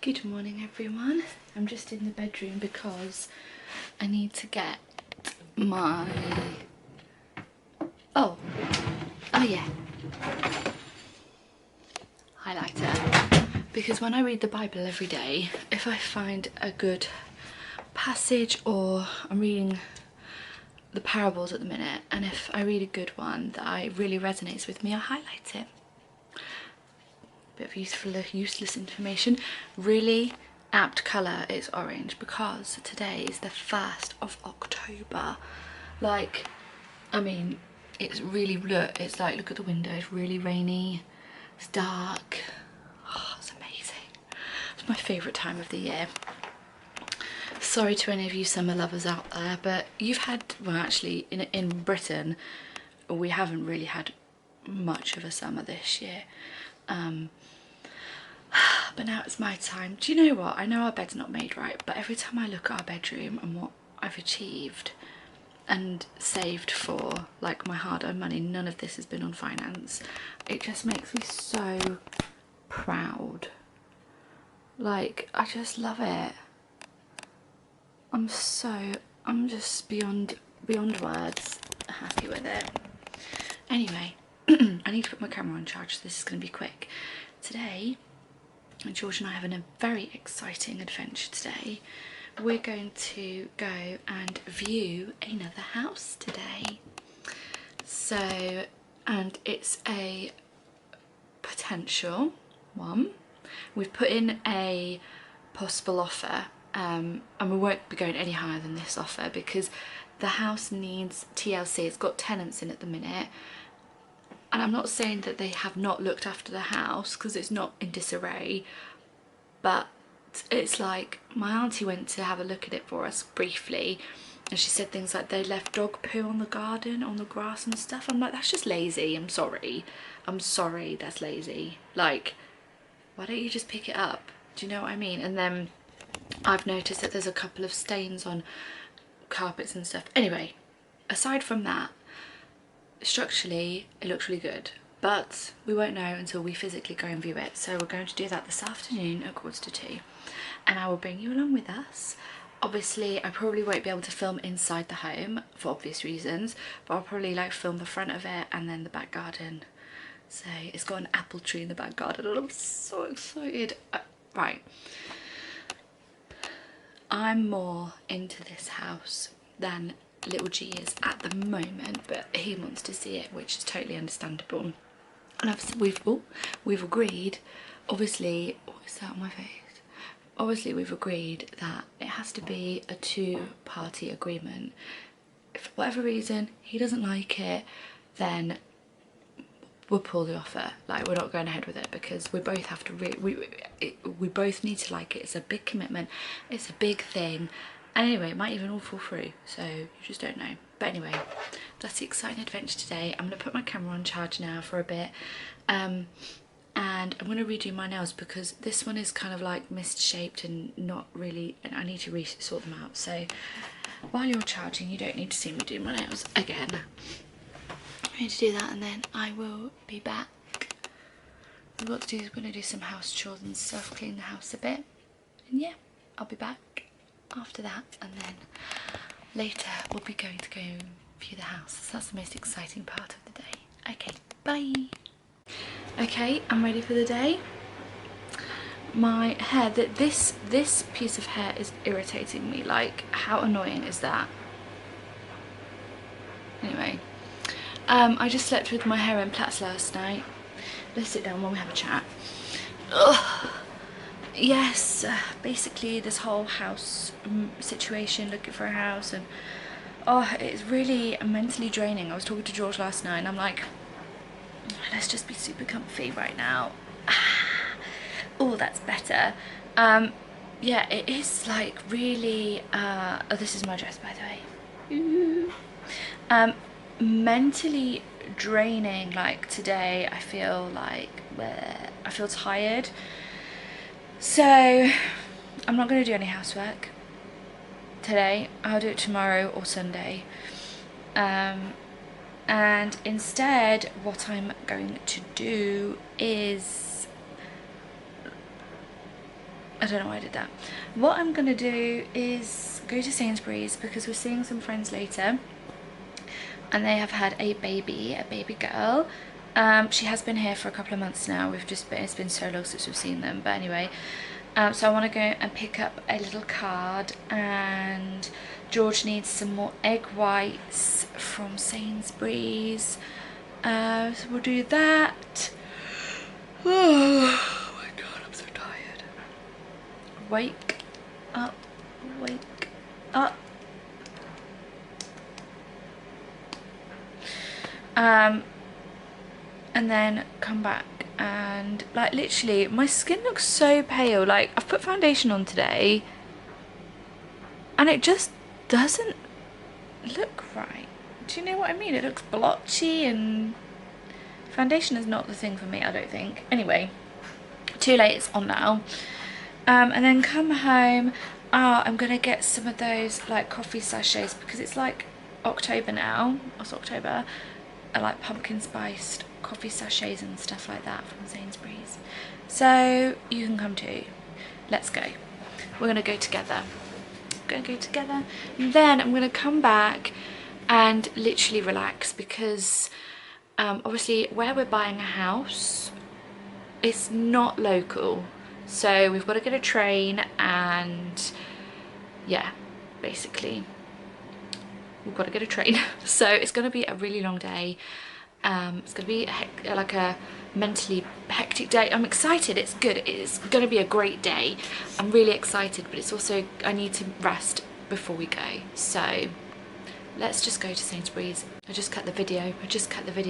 Good morning everyone. I'm just in the bedroom because I need to get my oh yeah, highlighter, because when I read the Bible every day, if I find a good passage, or I'm reading the parables at the minute, and if I read a good one that really resonates with me, I highlight it. Bit of useless information. Really apt colour is orange because today is the 1st of October. Like, I mean, it's really, it's like, look at the window, it's really rainy, it's dark. Oh, it's amazing. It's my favourite time of the year. Sorry to any of you summer lovers out there, but you've had, well actually in Britain we haven't really had much of a summer this year. But now it's my time. Do you know what? I know our bed's not made right, but every time I look at our bedroom and what I've achieved and saved for, like my hard-earned money, none of this has been on finance. It just makes me so proud. Like, I just love it. I'm just beyond words happy with it. Anyway, I need to put my camera on charge, so this is going to be quick. Today, George and I are having a very exciting adventure today. We're going to go and view another house today. So, and it's a potential one. We've put in a possible offer, and we won't be going any higher than this offer because the house needs TLC. It's got tenants in at the minute. And I'm not saying that they have not looked after the house, because it's not in disarray, but it's like my auntie went to have a look at it for us briefly, and she said things like they left dog poo on the garden, on the grass and stuff. I'm like, that's just lazy. I'm sorry, that's lazy. Like, why don't you just pick it up? Do you know what I mean? And then I've noticed that there's a couple of stains on carpets and stuff. Anyway, aside from that, structurally it looks really good, but we won't know until we physically go and view it. So we're going to do that this afternoon at 1:45, and I will bring you along with us. Obviously I probably won't be able to film inside the home for obvious reasons, but I'll probably like film the front of it and then the back garden. So it's got an apple tree in the back garden and I'm so excited. Right, I'm more into this house than little G is at the moment, but he wants to see it, which is totally understandable. And obviously we've agreed, obviously, what is that on my face? Obviously we've agreed that it has to be a 2-party agreement. If for whatever reason he doesn't like it, then we'll pull the offer. Like, we're not going ahead with it because we both have to we both need to like it. It's a big commitment, it's a big thing. And anyway, it might even all fall through, so you just don't know. But anyway, that's the exciting adventure today. I'm going to put my camera on charge now for a bit, and I'm going to redo my nails because this one is kind of like mist-shaped and not really, and I need to sort them out. So while you're charging, you don't need to see me do my nails again. I need to do that and then I will be back. What to do is we're going to do some house chores and stuff, clean the house a bit, and yeah, I'll be back after that, and then later we'll be going to go view the house. So that's the most exciting part of the day. Okay, bye. Okay, I'm ready for the day. My hair, this piece of hair is irritating me. Like, how annoying is that? Anyway, I just slept with my hair in plaits last night. Let's sit down while we have a chat. Ugh. Yes, basically this whole house situation, looking for a house, and oh, it's really mentally draining. I was talking to George last night and I'm like, let's just be super comfy right now. Oh, that's better. Yeah, it is like really, oh, this is my dress by the way. Mentally draining. Like today I feel like, I feel tired. So I'm not going to do any housework today. I'll do it tomorrow or Sunday. And instead what I'm going to do is I don't know why I did that. What I'm gonna do is go to Sainsbury's because we're seeing some friends later and they have had a baby girl. She has been here for a couple of months now. It's been so long since we've seen them, but anyway. So I want to go and pick up a little card, and George needs some more egg whites from Sainsbury's. So we'll do that. Oh my god, I'm so tired. Wake up, wake up. And then come back and like literally my skin looks so pale. Like I've put foundation on today and it just doesn't look right. Do you know what I mean? It looks blotchy and foundation is not the thing for me, I don't think. Anyway, too late, it's on now. And then come home. I'm gonna get some of those like coffee sachets because it's like October now. It's October. I like pumpkin spiced coffee sachets and stuff like that from Sainsbury's. So you can come too. Let's go. We're gonna go together. And then I'm gonna come back and literally relax because obviously where we're buying a house, it's not local. So we've got to get a train and yeah, basically we've got to get a train. So it's going to be a really long day. It's going to be like a mentally hectic day. I'm excited, it's good, it's going to be a great day. I'm really excited, but it's also, I need to rest before we go. So let's just go to Sainsbury's. I just cut the video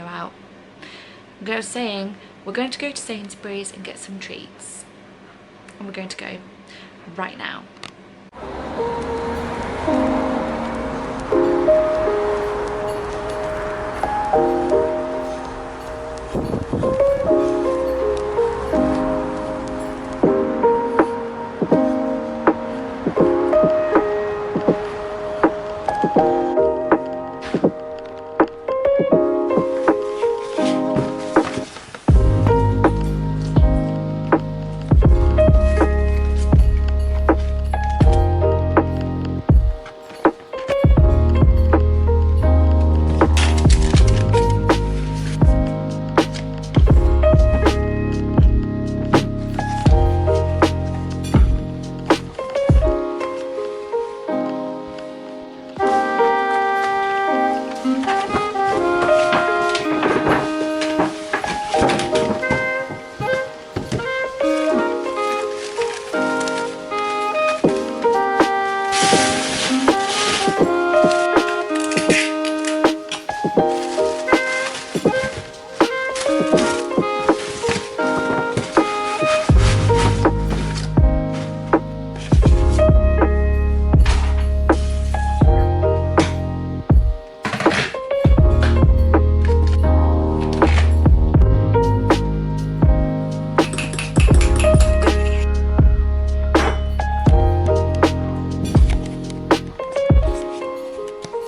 out. I was saying we're going to go to Sainsbury's and get some treats, and we're going to go right now.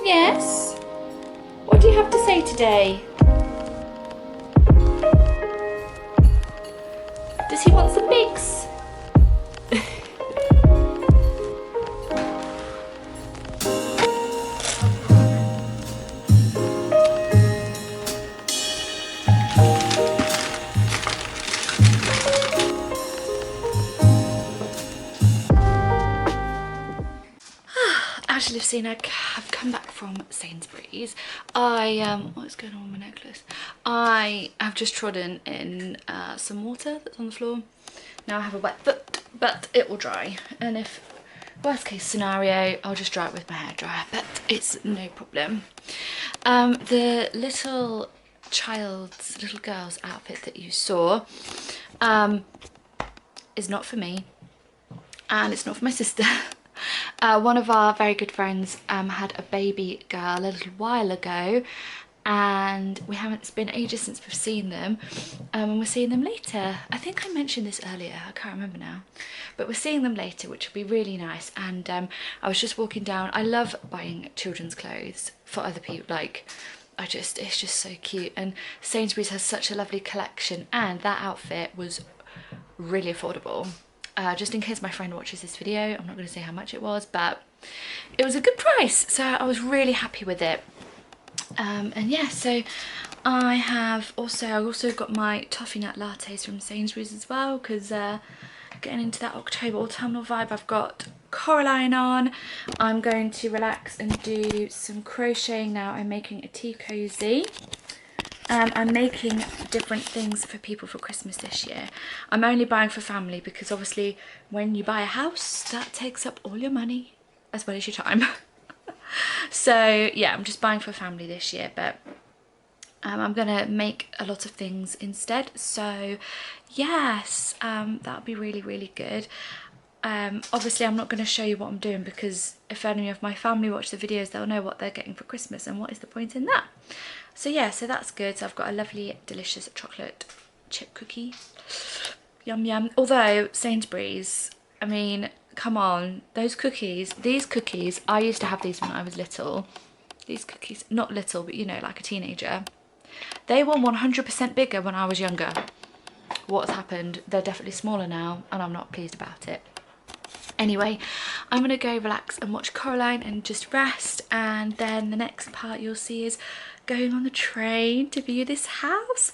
Yes? What do you have to say today? Does he want some bigs? As you've seen, I've come back from Sainsbury's. What's going on with my necklace? I have just trodden in some water that's on the floor. Now I have a wet foot, but it will dry. And if worst case scenario, I'll just dry it with my hairdryer, but it's no problem. The little girl's outfit that you saw is not for me, and it's not for my sister. One of our very good friends had a baby girl a little while ago, and it's been ages since we've seen them, and we're seeing them later. I think I mentioned this earlier, I can't remember now, but we're seeing them later, which will be really nice. And I was just walking down. I love buying children's clothes for other people, like it's just so cute, and Sainsbury's has such a lovely collection, and that outfit was really affordable. just in case my friend watches this video. I'm not going to say how much it was, but it was a good price, so I was really happy with it. And yeah, so I also got my toffee nut lattes from Sainsbury's as well, because getting into that October autumnal vibe. I've got Coraline on. I'm going to relax and do some crocheting now. I'm making a tea cozy. I'm making different things for people for Christmas this year. I'm only buying for family because obviously when you buy a house, that takes up all your money as well as your time. So yeah, I'm just buying for family this year, but I'm gonna make a lot of things instead. So yes, that'll be really, really good. Obviously I'm not going to show you what I'm doing, because if any of my family watch the videos, they'll know what they're getting for Christmas, and what is the point in that. So yeah, so that's good. So I've got a lovely delicious chocolate chip cookie, yum yum. Although Sainsbury's, I mean, come on, these cookies, I used to have these when I was little. These cookies, not little, but you know, like a teenager. They were 100% bigger when I was younger. What's happened? They're definitely smaller now, and I'm not pleased about it. Anyway, I'm gonna go relax and watch Coraline and just rest, and then the next part you'll see is going on the train to view this house.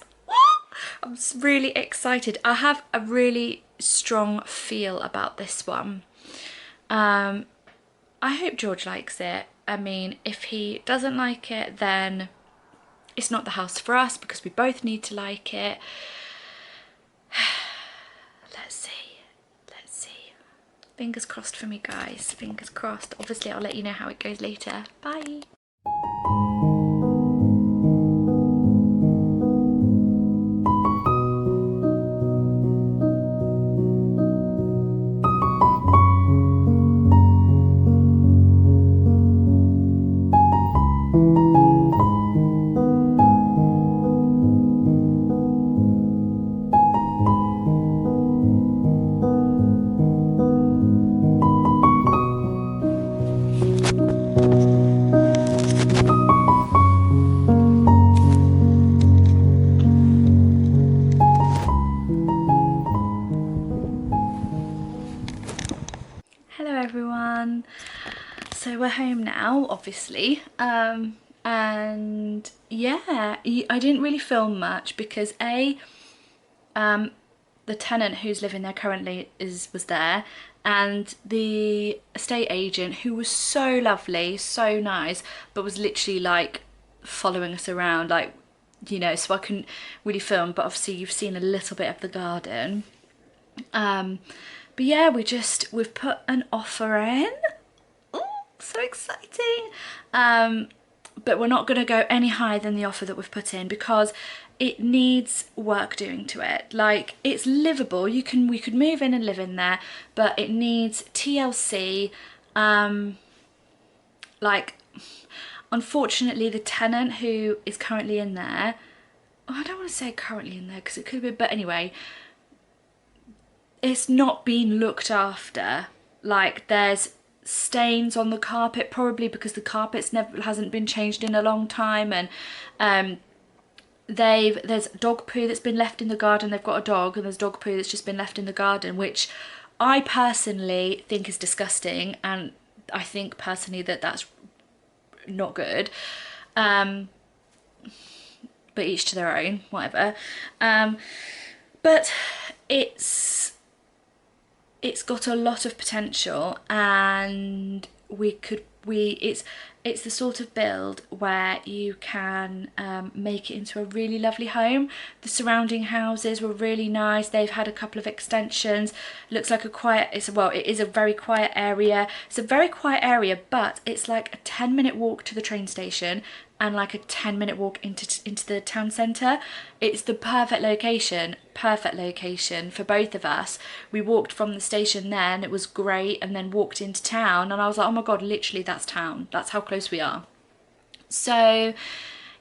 I'm really excited. I have a really strong feel about this one. I hope George likes it. I mean, if he doesn't like it, then it's not the house for us, because we both need to like it. Let's see. Fingers crossed for me, guys. Fingers crossed. Obviously, I'll let you know how it goes later. Bye. Hello everyone. So we're home now, obviously, and yeah, I didn't really film much because the tenant who's living there currently was there, and the estate agent, who was so lovely, so nice, but was literally like following us around, like, you know, so I couldn't really film, but obviously you've seen a little bit of the garden. But yeah, we've put an offer in. Ooh, so exciting. But we're not going to go any higher than the offer that we've put in, because it needs work doing to it. Like, it's livable. We could move in and live in there, but it needs TLC. Like, unfortunately, the tenant who is currently in there, I don't want to say currently in there because it could be, but anyway, it's not been looked after. Like, there's stains on the carpet, probably because the carpet's hasn't been changed in a long time, and there's dog poo that's been left in the garden. They've got a dog, and there's dog poo that's just been left in the garden, which I personally think is disgusting, and I think personally that that's not good. But each to their own, whatever. But it's got a lot of potential, and it's the sort of build where you can make it into a really lovely home. The surrounding houses were really nice. They've had a couple of extensions. Looks like it is a very quiet area. It's a very quiet area, but it's like a 10-minute walk to the train station and like a 10-minute walk into the town centre. It's the perfect location for both of us. We walked from the station then, it was great, and then walked into town, and I was like, oh my god, literally that's town. That's how close we are. So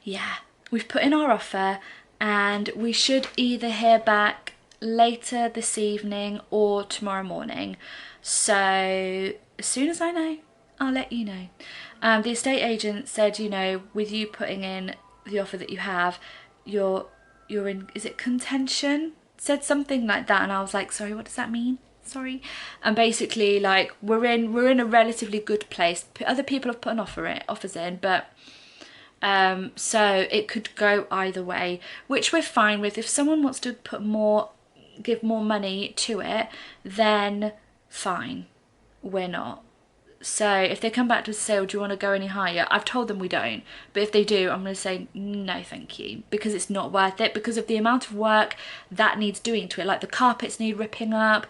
yeah, we've put in our offer, and we should either hear back later this evening or tomorrow morning. So as soon as I know, I'll let you know. The estate agent said, you know, with you putting in the offer that you have, you're in, is it contention? Said something like that, and I was like, sorry, what does that mean? sorry. And basically, like, we're in a relatively good place. Other people have put an offers in, but so it could go either way, which we're fine with. If someone wants to give more money to it, then fine, we're not. So if they come back to us and say, oh, do you want to go any higher? I've told them we don't. But if they do, I'm going to say, no, thank you. Because it's not worth it. Because of the amount of work that needs doing to it. Like the carpets need ripping up.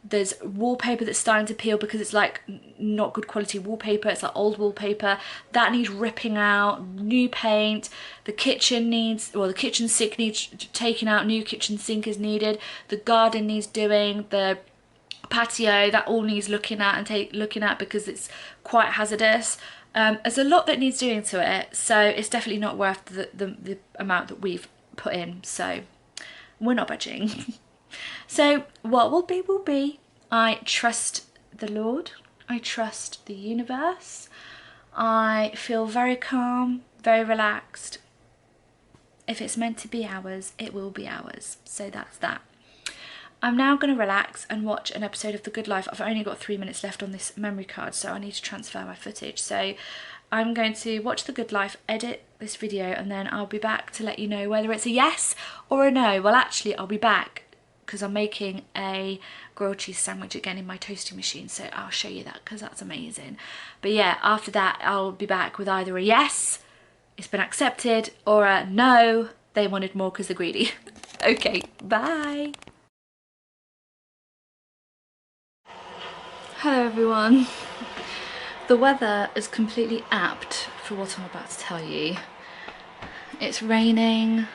There's wallpaper that's starting to peel because it's like not good quality wallpaper. It's like old wallpaper. That needs ripping out. New paint. The kitchen sink needs taking out. New kitchen sink is needed. The garden needs doing. The patio, that all needs looking at because it's quite hazardous. There's a lot that needs doing to it, so it's definitely not worth the amount that we've put in, so we're not budging. So what will be will be. I trust the Lord, I trust the universe, I feel very calm, very relaxed. If it's meant to be ours, it will be ours, so that's that. I'm now going to relax and watch an episode of The Good Life. I've only got 3 minutes left on this memory card, so I need to transfer my footage. So I'm going to watch The Good Life, edit this video, and then I'll be back to let you know whether it's a yes or a no. Well, actually, I'll be back because I'm making a grilled cheese sandwich again in my toasting machine, so I'll show you that because that's amazing. But yeah, after that, I'll be back with either a yes, it's been accepted, or a no, they wanted more because they're greedy. Okay, bye. Hello everyone. The weather is completely apt for what I'm about to tell you. It's raining,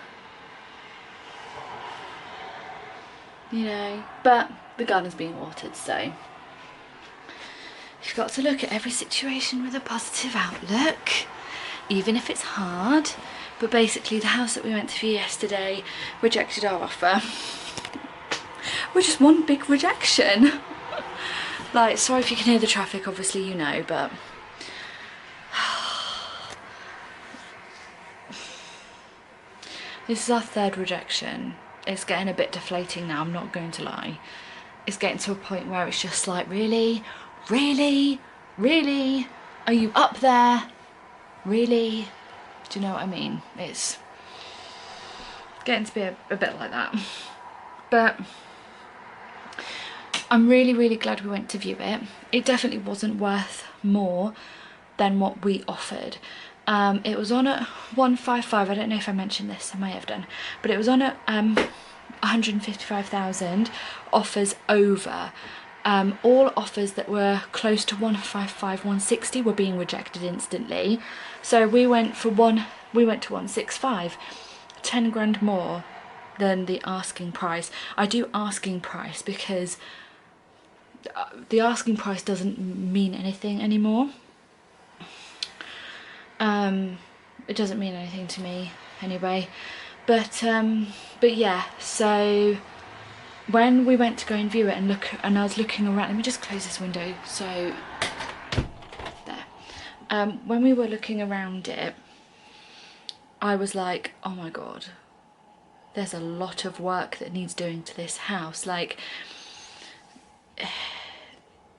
you know, but the garden's being watered, so you've got to look at every situation with a positive outlook, even if it's hard. But basically the house that we went to view yesterday rejected our offer. We're just one big rejection. Like, sorry if you can hear the traffic, obviously you know, but this is our third rejection. It's getting a bit deflating now, I'm not going to lie. It's getting to a point where it's just like, really? Really? Really? Are you up there? Really? Do you know what I mean? It's getting to be a bit like that. But I'm really, really glad we went to view it. It definitely wasn't worth more than what we offered. It was on at 155. I don't know if I mentioned this, I may have done, but it was on at 155,000 offers over. All offers that were close to 155, 160 were being rejected instantly. So we went to 165, 10 grand more than the asking price. I do asking price because the asking price doesn't mean anything anymore. It doesn't mean anything to me anyway. But yeah, so when we went to go and view it and I was looking around, let me just close this window, so there. When we were looking around it, I was like, oh my god, there's a lot of work that needs doing to this house. Like,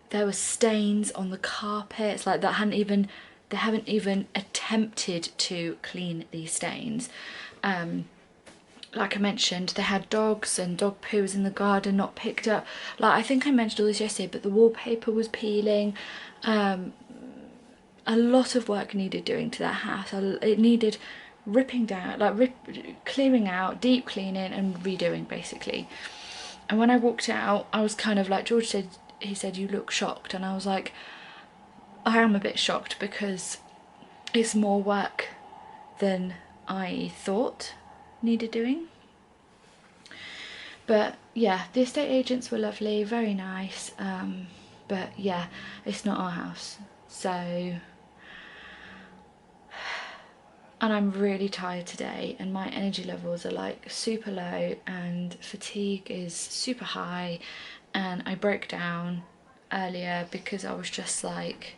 there were stains on the carpets, like they haven't even attempted to clean these stains. Like I mentioned, they had dogs and dog poo was in the garden, not picked up. Like, I think I mentioned all this yesterday, but the wallpaper was peeling. A lot of work needed doing to that house. It needed ripping down, like clearing out, deep cleaning and redoing basically. And when I walked out, I was kind of like, George said, he said, you look shocked. And I was like, I am a bit shocked because it's more work than I thought needed doing. But yeah, the estate agents were lovely, very nice, but yeah, it's not our house. So, and I'm really tired today and my energy levels are like super low and fatigue is super high, and I broke down earlier because I was just like,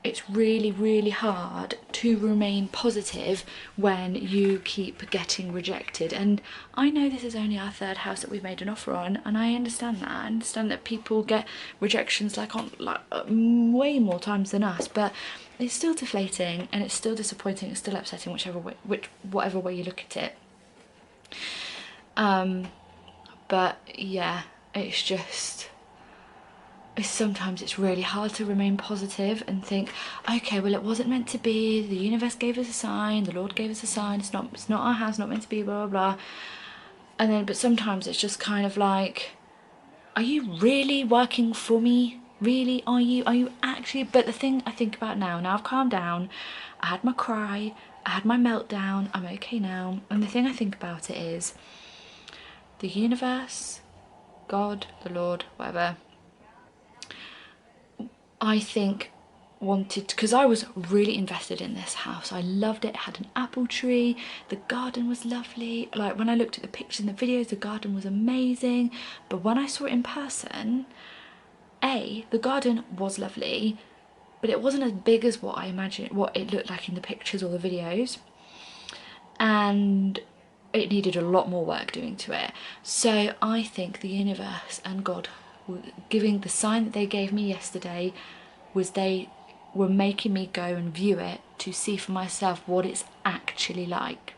it's really, really hard to remain positive when you keep getting rejected. And I know this is only our third house that we've made an offer on, and I understand that. I understand that people get rejections like way more times than us, but it's still deflating and it's still disappointing, it's still upsetting, whatever way you look at it. But yeah, it's just, sometimes it's really hard to remain positive and think, okay, well, it wasn't meant to be, the universe gave us a sign, the Lord gave us a sign, it's not our house, not meant to be, blah blah blah. And then, but sometimes it's just kind of like, are you really working for me? Really, are you actually? But the thing I think about now I've calmed down, I had my cry, I had my meltdown, I'm okay now, and the thing I think about it is the universe, God, the Lord, whatever, I think wanted, because I was really invested in this house, I loved it. It had an apple tree, the garden was lovely, like when I looked at the pictures and the videos, the garden was amazing. But when I saw it in person, the garden was lovely, but it wasn't as big as what I imagined, what it looked like in the pictures or the videos, and it needed a lot more work doing to it. So I think the universe and God giving the sign that they gave me yesterday was they were making me go and view it to see for myself what it's actually like.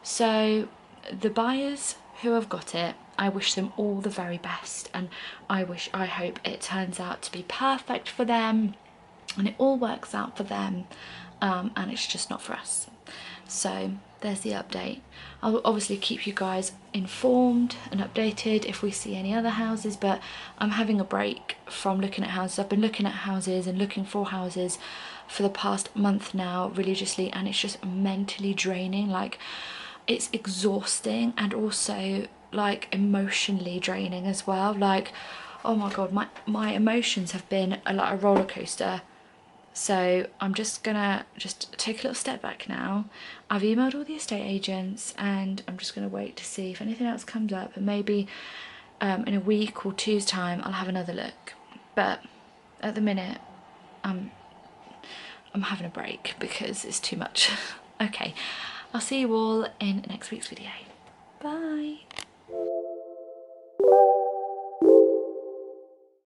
So the buyers who have got it, I wish them all the very best, and I hope it turns out to be perfect for them and it all works out for them, and it's just not for us. So there's the update. I'll obviously keep you guys informed and updated if we see any other houses, but I'm having a break from looking at houses. I've been looking at houses and looking for houses for the past month now religiously, and it's just mentally draining. Like, it's exhausting and also like emotionally draining as well. Like, oh my god, my emotions have been like a roller coaster. So I'm just gonna take a little step back now. I've emailed all the estate agents and I'm just gonna wait to see if anything else comes up, and maybe in a week or two's time I'll have another look. But at the minute I'm having a break because it's too much. Okay, I'll see you all in next week's video. Bye.